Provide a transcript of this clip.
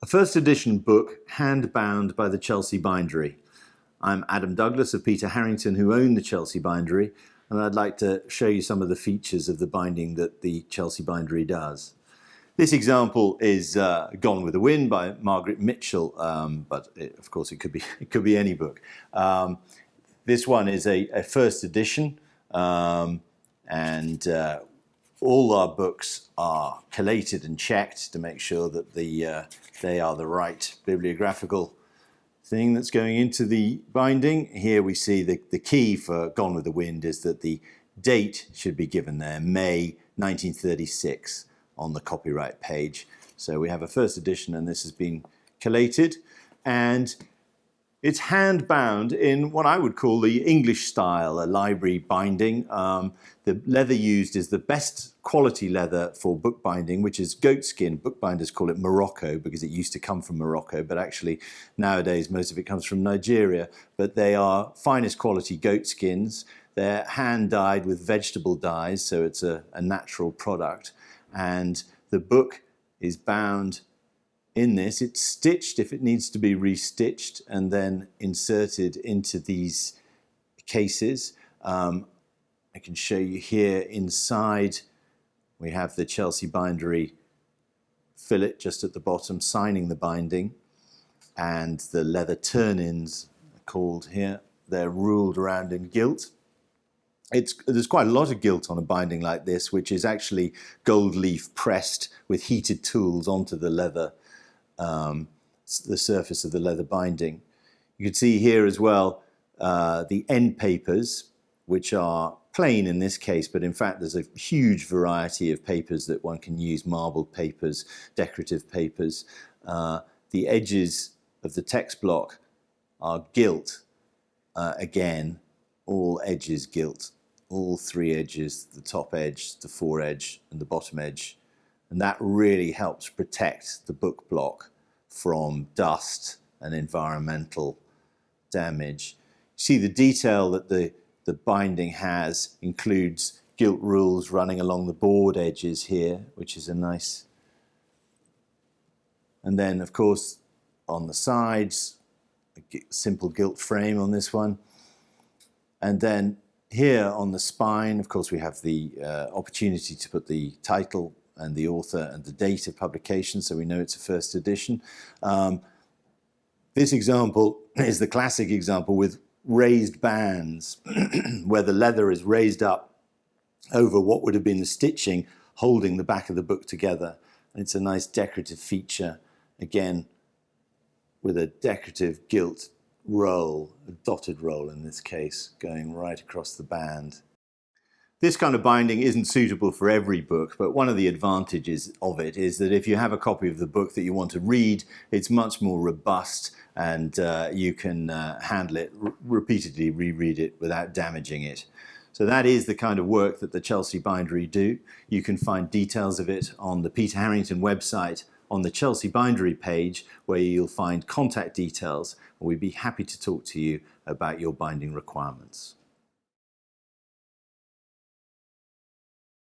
A first edition book hand-bound by the Chelsea Bindery. I'm Adam Douglas of Peter Harrington, who own the Chelsea Bindery, and I'd like to show you some of the features of the binding that the Chelsea Bindery does. This example is Gone with the Wind by Margaret Mitchell, but of course it could be any book. This one is a first edition, and all our books are collated and checked to make sure that they are the right bibliographical thing that's going into the binding. Here we see the key for Gone with the Wind is that the date should be given there, May 1936, on the copyright page. So we have a first edition, and this has been collated, and it's hand bound in what I would call the English style, a library binding. The leather used is the best quality leather for bookbinding, which is goatskin. Bookbinders call it Morocco because it used to come from Morocco, but actually nowadays most of it comes from Nigeria. But they are finest quality goatskins. They're hand dyed with vegetable dyes, so it's a natural product. And the book is bound in this. It's stitched if it needs to be restitched and then inserted into these cases. I can show you here inside we have the Chelsea Bindery fillet just at the bottom signing the binding, and the leather turn-ins are called here. They're ruled around in gilt. There's quite a lot of gilt on a binding like this, which is actually gold leaf pressed with heated tools onto the leather, the surface of the leather binding. You can see here as well the end papers, which are plain in this case, but in fact there's a huge variety of papers that one can use, marbled papers, decorative papers. The edges of the text block are gilt, again, all edges gilt. All three edges, the top edge, the foredge, and the bottom edge. And that really helps protect the book block from dust and environmental damage. See the detail that the binding has includes gilt rules running along the board edges here, which is a nice. And then, of course, on the sides, a simple gilt frame on this one. And then here on the spine, of course, we have the opportunity to put the title and the author and the date of publication, so we know it's a first edition. This example is the classic example with raised bands, where the leather is raised up over what would have been the stitching holding the back of the book together. And it's a nice decorative feature, again, with a decorative gilt roll, a dotted roll in this case, going right across the band. This kind of binding isn't suitable for every book, but one of the advantages of it is that if you have a copy of the book that you want to read, it's much more robust, and you can handle it, repeatedly reread it without damaging it. So that is the kind of work that the Chelsea Bindery do. You can find details of it on the Peter Harrington website, on the Chelsea Bindery page, where you'll find contact details, and we'd be happy to talk to you about your binding requirements.